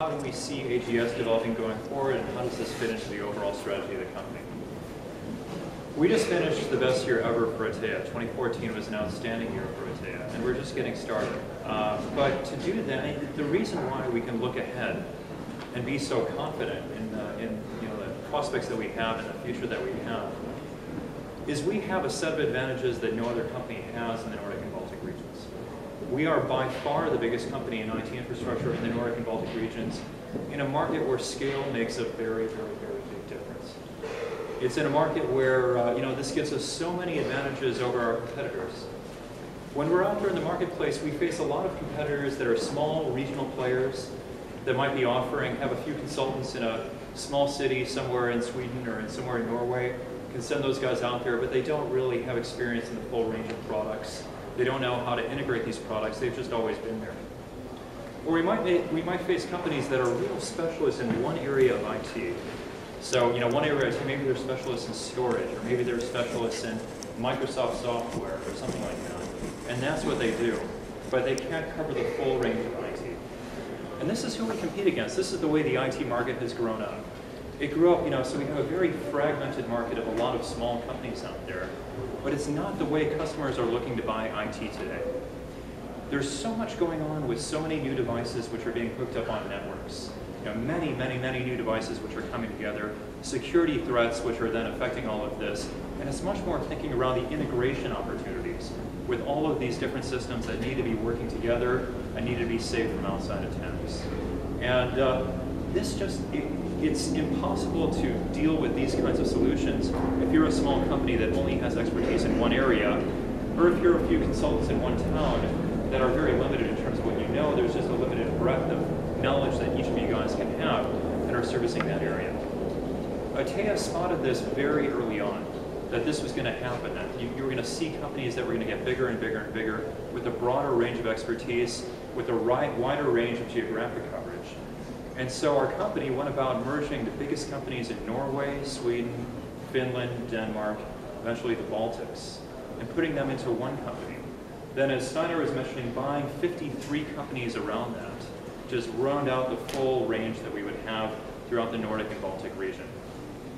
How do we see AGS developing going forward, and how does this fit into the overall strategy of the company? We just finished the best year ever for ATEA. 2014 was an outstanding year for ATEA, and we're just getting started. But to do that, the reason why we can look ahead and be so confident in the prospects that we have and the future that we have is we have a set of advantages that no other company has in the Nordic and Baltic regions. We are by far the biggest company in IT infrastructure in the Nordic and Baltic regions in a market where scale makes a very, very, very big difference. It's in a market where this gives us so many advantages over our competitors. When we're out there in the marketplace, we face a lot of competitors that are small regional players that might be have a few consultants in a small city somewhere in Sweden or somewhere in Norway, can send those guys out there, but they don't really have experience in the full range of products. They don't know how to integrate these products. They've just always been there. Or we might face companies that are real specialists in one area of IT. So, one area of IT, maybe they're specialists in storage, or maybe they're specialists in Microsoft software, or something like that. And that's what they do. But they can't cover the full range of IT. And this is who we compete against. This is the way the IT market has grown up. It grew up, so we have a very fragmented market of a lot of small companies out there. But it's not the way customers are looking to buy IT today. There's so much going on with so many new devices which are being hooked up on networks. Many, many, many new devices which are coming together, security threats which are then affecting all of this, and it's much more thinking around the integration opportunities with all of these different systems that need to be working together and need to be safe from outside attacks. And it's impossible to deal with these kinds of solutions if you're a small company that only has expertise in one area, or if you're a few consultants in one town that are very limited in terms of what you know. There's just a limited breadth of knowledge that each of you guys can have and are servicing that area. ATEA spotted this very early on, that this was going to happen, that you were going to see companies that were going to get bigger and bigger and bigger with a broader range of expertise, with a wider range of geographic coverage. And so our company went about merging the biggest companies in Norway, Sweden, Finland, Denmark, eventually the Baltics, and putting them into one company. Then, as Steiner was mentioning, buying 53 companies around that, just round out the full range that we would have throughout the Nordic and Baltic region.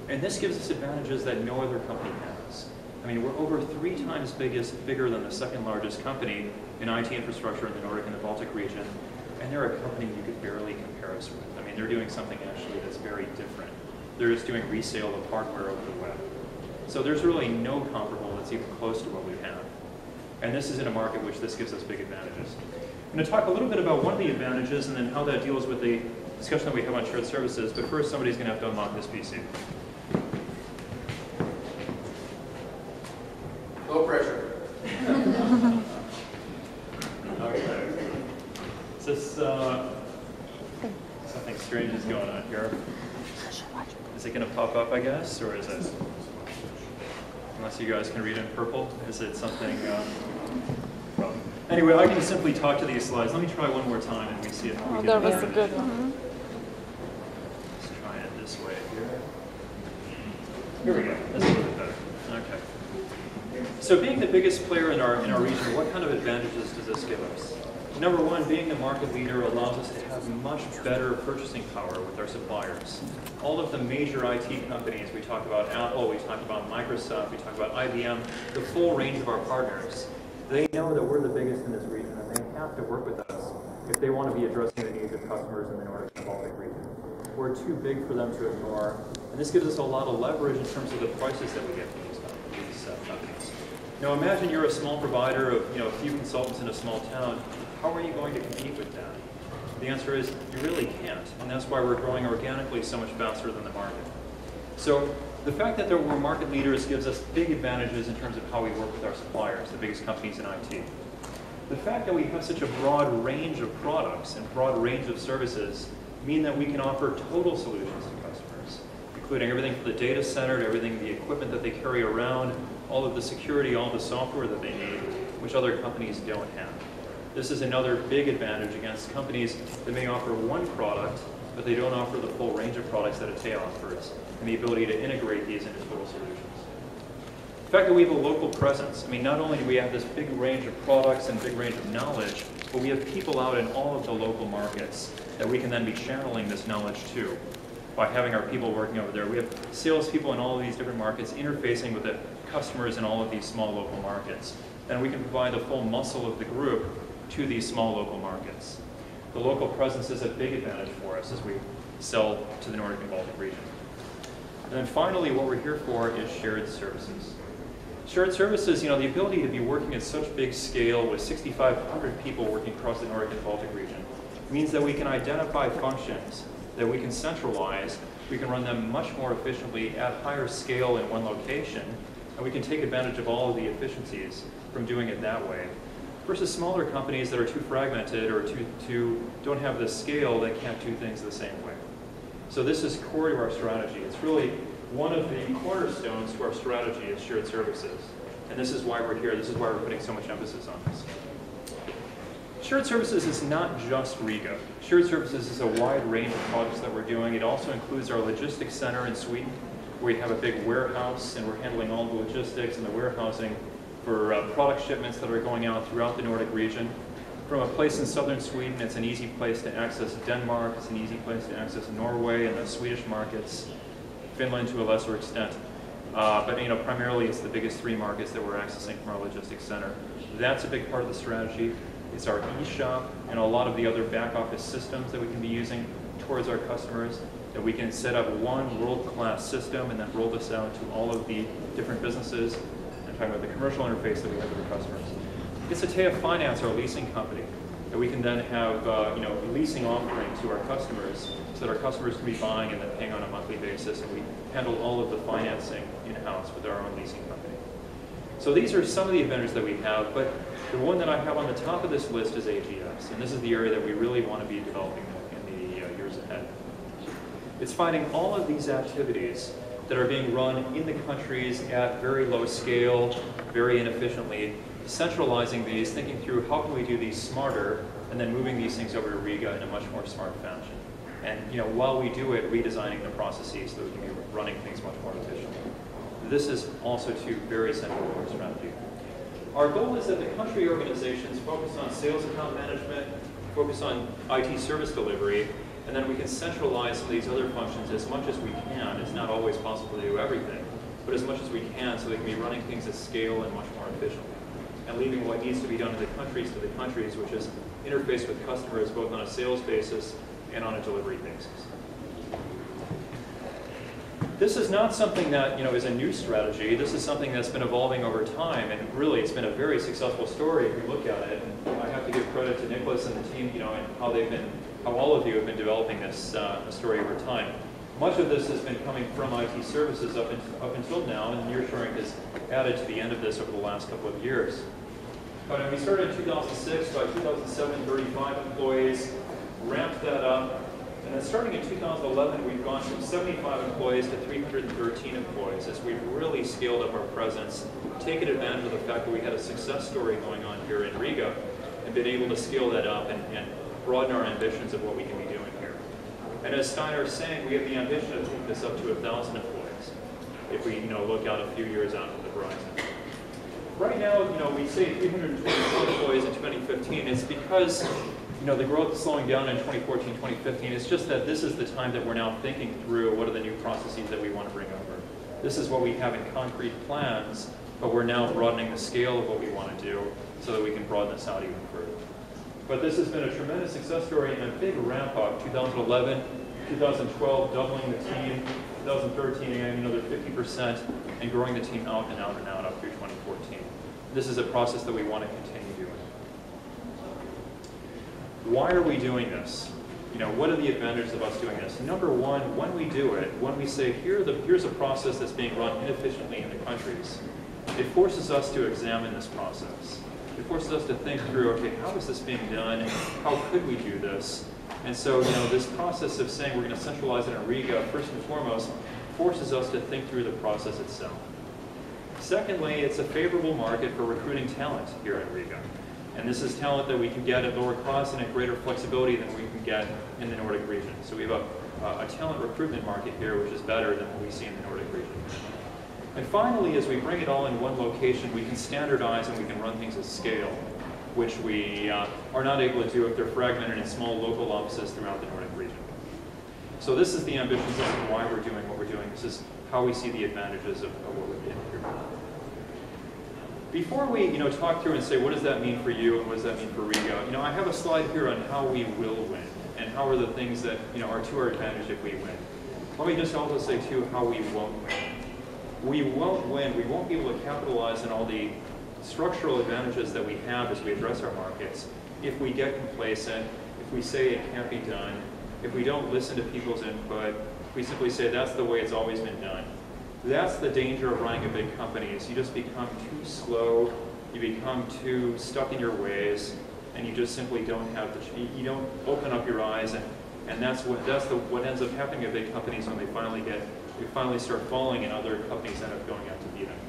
And this gives us advantages that no other company has. I mean, we're over 3 times bigger than the second largest company in IT infrastructure in the Nordic and the Baltic region, and they're a company you could barely compare us with. I mean, they're doing something actually that's very different. They're just doing resale of hardware over the web. So there's really no comparable that's even close to what we have. And this is in a market which this gives us big advantages. I'm going to talk a little bit about one of the advantages and then how that deals with the discussion that we have on shared services, but first somebody's going to have to unlock this PC. Low pressure. Okay. Is this, something strange is going on here. Is it going to pop up, I guess, or is it, unless you guys can read in purple, is it something, well, anyway, I can simply talk to these slides. Let me try one more time and we see if we that was a good one. Let's try it this way here. Here we go. That's a little bit better. Okay. So being the biggest player in our region, what kind of advantages does this give us? Number one, being the market leader allows us to have much better purchasing power with our suppliers. All of the major IT companies, we talk about Apple, we talk about Microsoft, we talk about IBM, the full range of our partners, they know that we're the biggest in this region and they have to work with us if they want to be addressing the needs of customers in the Nordic and Baltic region. We're too big for them to ignore, and this gives us a lot of leverage in terms of the prices that we get from these companies. Now imagine you're a small provider of a few consultants in a small town. How are you going to compete with that? The answer is you really can't, and that's why we're growing organically so much faster than the market. So the fact that we're market leaders gives us big advantages in terms of how we work with our suppliers, the biggest companies in IT. The fact that we have such a broad range of products and broad range of services mean that we can offer total solutions to customers, including everything from the data center to everything, the equipment that they carry around, all of the security, all the software that they need, which other companies don't have. This is another big advantage against companies that may offer one product, but they don't offer the full range of products that ATEA offers, and the ability to integrate these into total solutions. The fact that we have a local presence, I mean, not only do we have this big range of products and big range of knowledge, but we have people out in all of the local markets that we can then be channeling this knowledge to by having our people working over there. We have salespeople in all of these different markets interfacing with the customers in all of these small local markets. And we can provide the full muscle of the group to these small local markets. The local presence is a big advantage for us as we sell to the Nordic and Baltic region. And then finally, what we're here for is shared services. Shared services, the ability to be working at such big scale with 6,500 people working across the Nordic and Baltic region means that we can identify functions that we can centralize. We can run them much more efficiently at higher scale in one location, and we can take advantage of all of the efficiencies from doing it that way, versus smaller companies that are too fragmented or don't have the scale that can't do things the same way. So this is core to our strategy. It's really one of the cornerstones to our strategy is shared services. And this is why we're here. This is why we're putting so much emphasis on this. Shared services is not just Riga. Shared services is a wide range of projects that we're doing. It also includes our logistics center in Sweden, where we have a big warehouse, and we're handling all the logistics and the warehousing for product shipments that are going out throughout the Nordic region. From a place in southern Sweden, it's an easy place to access Denmark, it's an easy place to access Norway and the Swedish markets, Finland to a lesser extent. But primarily it's the biggest three markets that we're accessing from our logistics center. That's a big part of the strategy. It's our e-shop and a lot of the other back office systems that we can be using towards our customers, that we can set up one world-class system and then roll this out to all of the different businesses. I'm talking about the commercial interface that we have with our customers. It's Atea Finance, our leasing company, that we can then have leasing offering to our customers so that our customers can be buying and then paying on a monthly basis, and we handle all of the financing in-house with our own leasing company. So these are some of the advantages that we have, but the one that I have on the top of this list is AGS, and this is the area that we really want to be developing in the years ahead. It's finding all of these activities that are being run in the countries at very low scale, very inefficiently, centralizing these, thinking through how can we do these smarter, and then moving these things over to Riga in a much more smart fashion. And while we do it, redesigning the processes so that we can be running things much more efficiently. This is also too very central to our strategy. Our goal is that the country organizations focus on sales account management, focus on IT service delivery, and then we can centralize some of these other functions as much as we can. It's not always possible to do everything, but as much as we can so they can be running things at scale and much more efficiently. And leaving what needs to be done in the countries to the countries, which is interface with customers both on a sales basis and on a delivery basis. This is not something that is a new strategy. This is something that's been evolving over time, and really it's been a very successful story if you look at it. And I have to give credit to Nicholas and the team, and how all of you have been developing this story over time. Much of this has been coming from IT services up until now, and nearshoring has added to the end of this over the last couple of years. But we started in 2006, by 2007, 35 employees, ramped that up, and then starting in 2011, we've gone from 75 employees to 313 employees as we've really scaled up our presence, taken advantage of the fact that we had a success story going on here in Riga, and been able to scale that up and broaden our ambitions of what we can be doing here. And as Steiner is saying, we have the ambition to take this up to 1,000 employees if we look out a few years out to the horizon. Right now, we say 324 employees in 2015. It's because the growth is slowing down in 2014, 2015. It's just that this is the time that we're now thinking through what are the new processes that we want to bring over. This is what we have in concrete plans, but we're now broadening the scale of what we want to do so that we can broaden this out even further. But this has been a tremendous success story and a big ramp up. 2011, 2012, doubling the team. 2013, adding another 50%, and growing the team out and out and out up through 2014. This is a process that we want to continue doing. Why are we doing this? What are the advantages of us doing this? Number one, when we do it, when we say here's a process that's being run inefficiently in the countries, it forces us to examine this process. It forces us to think through, okay, how is this being done? How could we do this? And so, this process of saying we're going to centralize it in Riga, first and foremost, forces us to think through the process itself. Secondly, it's a favorable market for recruiting talent here in Riga. And this is talent that we can get at lower cost and at greater flexibility than we can get in the Nordic region. So we have a talent recruitment market here which is better than what we see in the Nordic region. And finally, as we bring it all in one location, we can standardize and we can run things at scale. which we are not able to do if they're fragmented in small local offices throughout the Nordic region. So this is the ambition, this is why we're doing what we're doing, this is how we see the advantages of what we're doing here. Before we talk through and say what does that mean for you and what does that mean for Riga, I have a slide here on how we will win and how are the things that are to our advantage if we win. Let me just also say too how we won't win. We won't win, we won't be able to capitalize on all the structural advantages that we have as we address our markets if we get complacent, if we say it can't be done, if we don't listen to people's input, if we simply say that's the way it's always been done. That's the danger of running a big company is you just become too slow, you become too stuck in your ways, and you just simply don't have you don't open up your eyes, and that's what ends up happening at big companies when they finally start falling and other companies end up going out to beat them.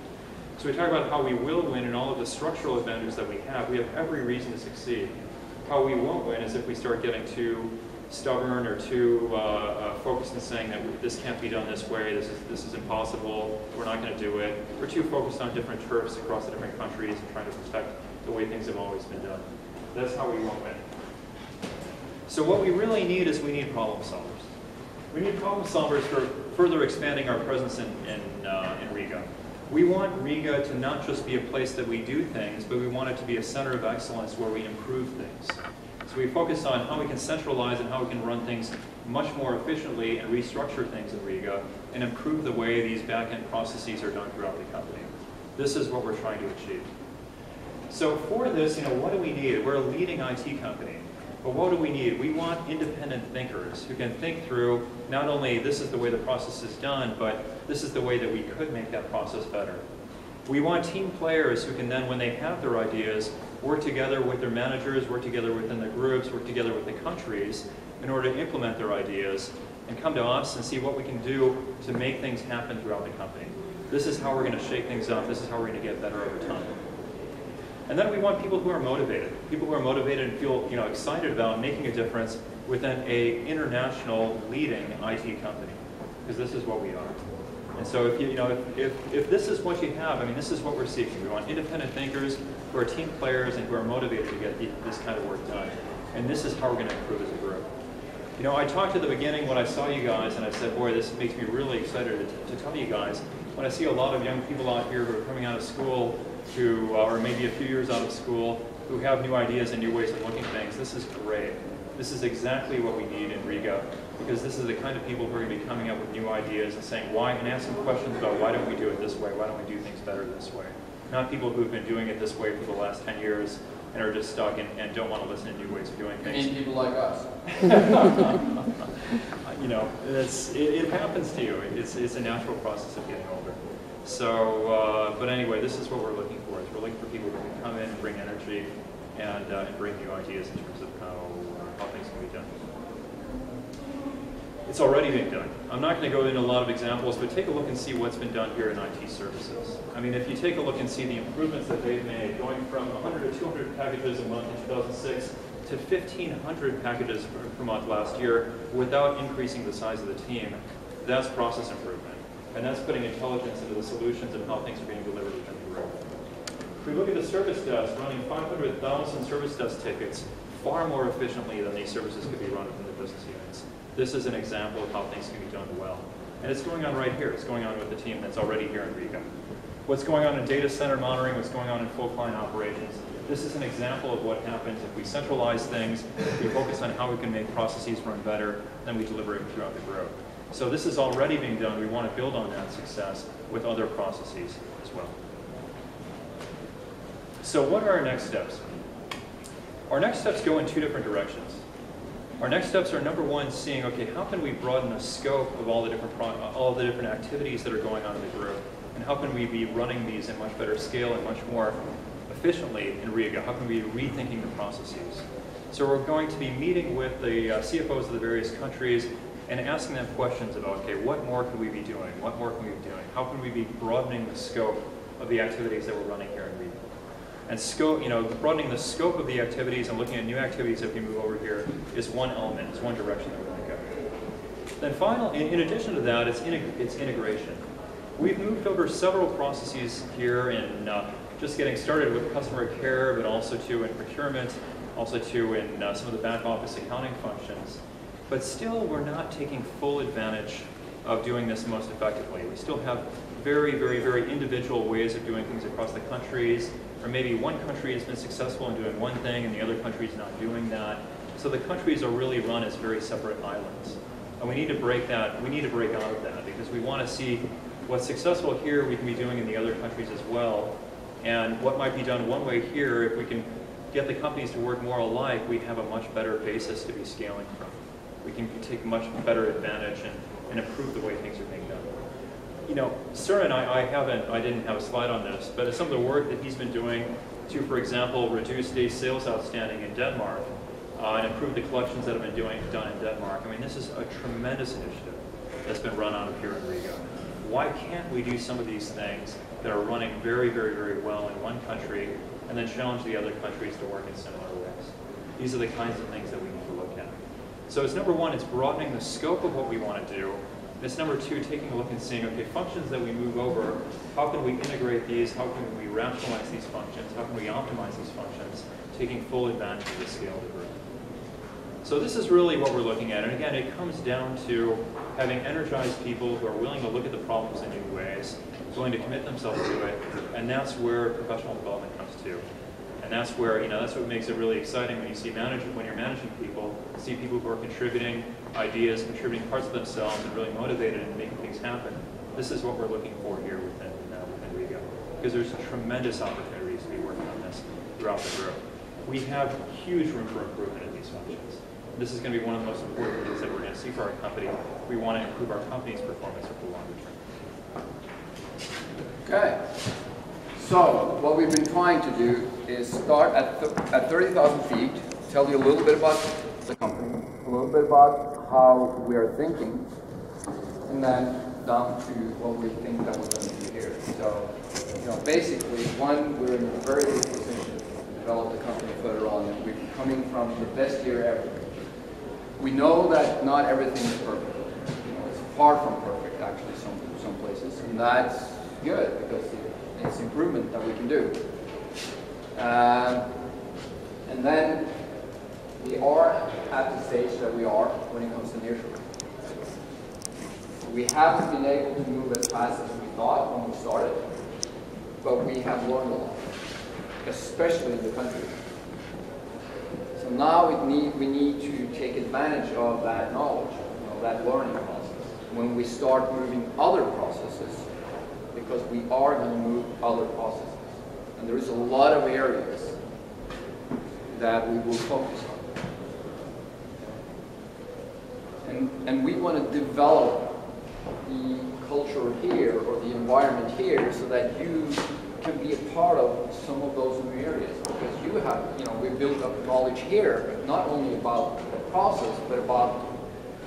So we talk about how we will win and all of the structural advantages that we have every reason to succeed. How we won't win is if we start getting too stubborn or too focused in saying that this can't be done this way, this is impossible, we're not going to do it. We're too focused on different turfs across the different countries and trying to protect the way things have always been done. That's how we won't win. So what we really need is we need problem solvers. We need problem solvers for further expanding our presence in Riga. We want Riga to not just be a place that we do things, but we want it to be a center of excellence where we improve things. So we focus on how we can centralize and how we can run things much more efficiently and restructure things in Riga and improve the way these back-end processes are done throughout the company. This is what we're trying to achieve. So for this, what do we need? We're a leading IT company. But what do we need? We want independent thinkers who can think through not only this is the way the process is done, but this is the way that we could make that process better. We want team players who can then, when they have their ideas, work together with their managers, work together within the groups, work together with the countries in order to implement their ideas and come to us and see what we can do to make things happen throughout the company. This is how we're going to shake things up. This is how we're going to get better over time. And then we want people who are motivated and feel excited about making a difference within an international leading IT company, because this is what we are. And so if this is what you have, this is what we're seeking. We want independent thinkers who are team players and who are motivated to get this kind of work done. And this is how we're going to improve as a group. I talked at the beginning when I saw you guys, and I said, boy, this makes me really excited to tell you guys. When I see a lot of young people out here who are coming out of school, who are maybe a few years out of school, who have new ideas and new ways of looking at things, this is great. This is exactly what we need in Riga, because this is the kind of people who are going to be coming up with new ideas and saying why, and asking questions about why don't we do it this way, why don't we do things better this way. Not people who've been doing it this way for the last 10 years and are just stuck and don't want to listen to new ways of doing things. You mean people like us? It happens to you. It's a natural process of getting older. So, but anyway, this is what we're looking for. We're looking for people who can come in and bring energy and bring new ideas in terms of how things can be done. It's already being done. I'm not going to go into a lot of examples, but take a look and see what's been done here in IT services. If you take a look and see the improvements that they've made, going from 100 to 200 packages a month in 2006 to 1,500 packages per month last year without increasing the size of the team, that's process improvement. And that's putting intelligence into the solutions and how things are being delivered within the group. If we look at the service desk, running 500,000 service desk tickets far more efficiently than these services could be run within the business units. This is an example of how things can be done well. And it's going on right here. It's going on with the team that's already here in Riga. What's going on in data center monitoring, what's going on in full client operations. This is an example of what happens if we centralize things, we focus on how we can make processes run better, then we deliver it throughout the group. So this is already being done. We want to build on that success with other processes as well. So what are our next steps? Our next steps go in two different directions. Our next steps are, number one, seeing, okay, how can we broaden the scope of all the different activities that are going on in the group, and how can we be running these in much better scale and much more efficiently in Riga? How can we be rethinking the processes? So we're going to be meeting with the CFOs of the various countries and asking them questions about, okay, what more could we be doing? What more can we be doing? How can we be broadening the scope of the activities that we're running here in Riga? And scope, broadening the scope of the activities and looking at new activities that we move over here is one element, is one direction that we're going to go. Then finally, in addition to that, it's integration. We've moved over several processes here in just getting started with customer care, but also too in procurement, also too in some of the back office accounting functions. But still, we're not taking full advantage of doing this most effectively. We still have very, very, very individual ways of doing things across the countries, or maybe one country has been successful in doing one thing and the other country is not doing that. So the countries are really run as very separate islands. And we need to break that, we need to break out of that, because we want to see what's successful here we can be doing in the other countries as well. And what might be done one way here, if we can get the companies to work more alike, we have a much better basis to be scaling from. We can take much better advantage and improve the way things are being done. You know, Søren, I didn't have a slide on this, but some of the work that he's been doing to, for example, reduce days sales outstanding in Denmark and improve the collections that have been done in Denmark. I mean, this is a tremendous initiative that's been run out of here in Riga. Why can't we do some of these things that are running very, very, very well in one country and then challenge the other countries to work in similar ways? These are the kinds of things that we need to look at. So it's number one, it's broadening the scope of what we want to do. It's number two, taking a look and seeing, okay, functions that we move over, how can we integrate these? How can we rationalize these functions? How can we optimize these functions? Taking full advantage of the scale of the group. So this is really what we're looking at. And again, it comes down to having energized people who are willing to look at the problems in new ways, willing to commit themselves to it, and that's where professional development comes to. And that's where, you know, that's what makes it really exciting when you see when you're managing people, see people who are contributing ideas, contributing parts of themselves, and really motivated in making things happen. This is what we're looking for here within Riga, because there's tremendous opportunities to be working on this throughout the group. We have huge room for improvement in these functions. This is going to be one of the most important things that we're going to see for our company. We want to improve our company's performance over the longer term. Okay. So what we've been trying to do is start at 30,000 feet, tell you a little bit about the company, a little bit about how we are thinking, and then down to what we think that we're going to do here. So, you know, basically, one, we're in a very good position to develop the company further on, and we're coming from the best year ever. We know that not everything is perfect. You know, it's far from perfect, actually, some places, and that's good because it's improvement that we can do. And then we are at the stage that we are when it comes to nearshoring. We haven't been able to move as fast as we thought when we started, but we have learned a lot, especially in the country. So now we need to take advantage of that knowledge, you know, that learning process, when we start moving other processes, because we are going to move other processes. And there is a lot of areas that we will focus on. And we want to develop the culture here, or the environment here, so that you can be a part of some of those new areas. Because you have, you know, we built up knowledge here, not only about the process, but about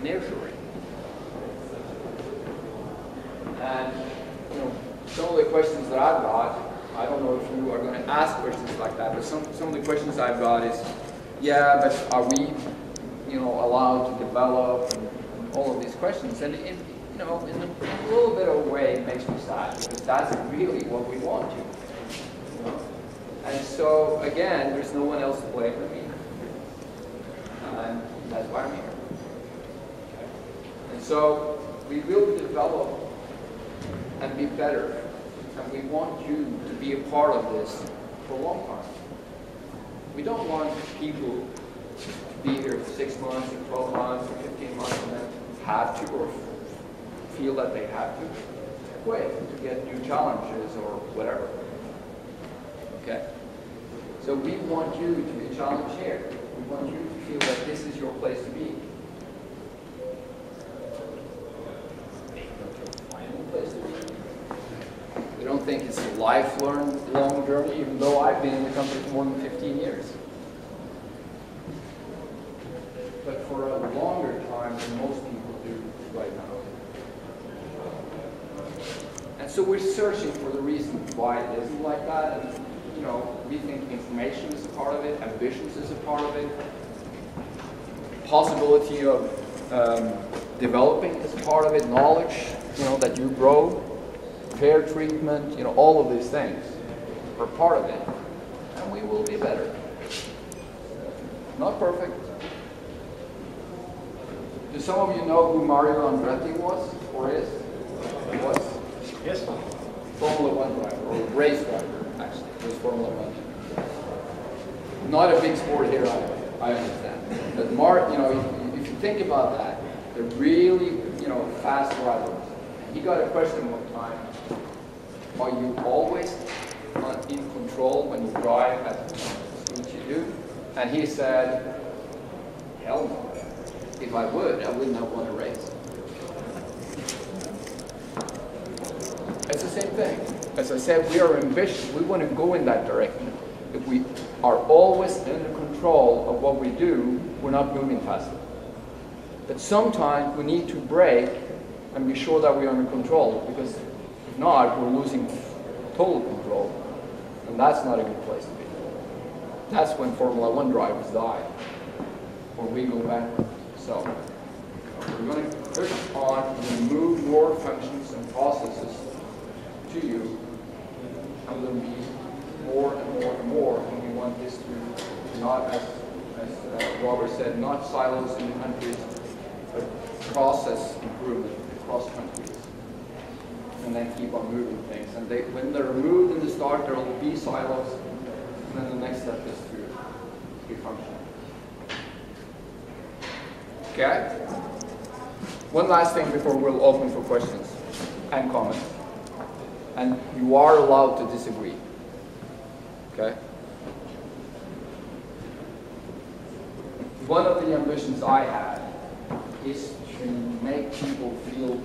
nearshoring. And, you know, some of the questions that I've got, I don't know if you are going to ask questions like that, but some of the questions I've got is, yeah, but are we, you know, allowed to develop, and all of these questions? And you know, in a little bit of a way, it makes me sad, because that's really what we want to. You know? And so, again, there's no one else to blame but me. And that's why I'm here. Okay. And so, we will develop and be better. And we want you to be a part of this for a long time. We don't want people to be here for 6 months, or 12 months, or 15 months, and then have to, or feel that they have to quit to get new challenges or whatever. Okay? So we want you to be challenged here. We want you to feel that this is your place to be. Final place to be. We don't think it's a lifelong journey, even though I've been in the company for more than 15 years. But for a longer time than most people do right now. And so we're searching for the reason why it isn't like that. And, you know, we think information is a part of it, ambitions is a part of it, possibility of developing is a part of it, knowledge, you know, that you grow, fair treatment, you know, all of these things. We're part of it, and we will be better. Not perfect. Do some of you know who Mario Andretti was, or is? He was? Yes. Formula One driver, or race driver, actually. He was Formula One. Not a big sport here, I understand. But if you think about that, they're really, fast drivers. He got a question one time, are you always in control when you drive at the speed you do? And he said, hell no. If I would, I wouldn't have won a race. It's the same thing. As I said, we are ambitious. We want to go in that direction. If we are always under control of what we do, we're not moving faster. But sometimes we need to brake and be sure that we're under control, because if not, we're losing total control. And that's not a good place to be. That's when Formula One drivers die, or we go backwards. So we're going to push on and move more functions and processes to you, and there'll be more and more and more, and we want this to not, as Robert said, not silos in the countries, but process improvement across countries, and then keep on moving things. And when they're moved in the start, there will be silos, and then the next step is to be functional. Okay? One last thing before we'll open for questions and comments. And you are allowed to disagree. Okay? One of the ambitions I had is to make people feel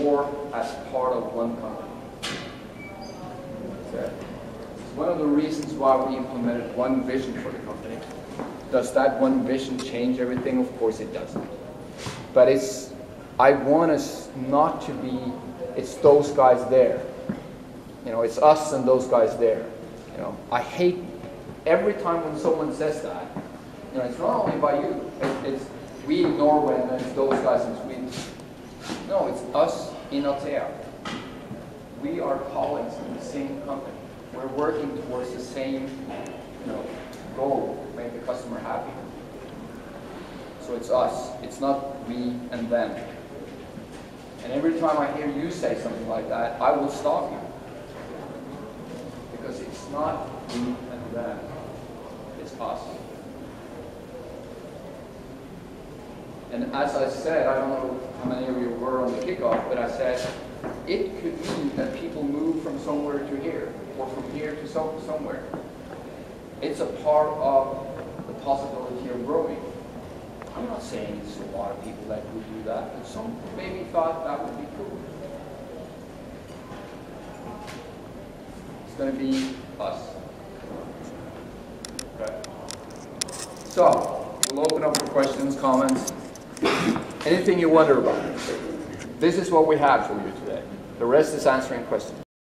more as part of one company. Okay? It's one of the reasons why we implemented one vision for the company. Does that one vision change everything? Of course it doesn't. But I want us not to be, it's those guys there. It's us and those guys there. I hate every time when someone says that. It's not only by you. It's we in Norway and it's those guys in Sweden. No, it's us in Altea. We are colleagues in the same company. We're working towards the same, goal, make the customer happy. So it's us. It's not we and them. And every time I hear you say something like that, I will stop you. Because it's not we and them. It's us. And as I said, I don't know how many of you were on the kickoff, but I said, it could mean that people move from somewhere to here, or from here to somewhere. It's a part of the possibility of growing. I'm not saying it's a lot of people that would do that, but some maybe thought that would be cool. It's going to be us. Okay. So, we'll open up for questions, comments, anything you wonder about. This is what we have for you today. The rest is answering questions.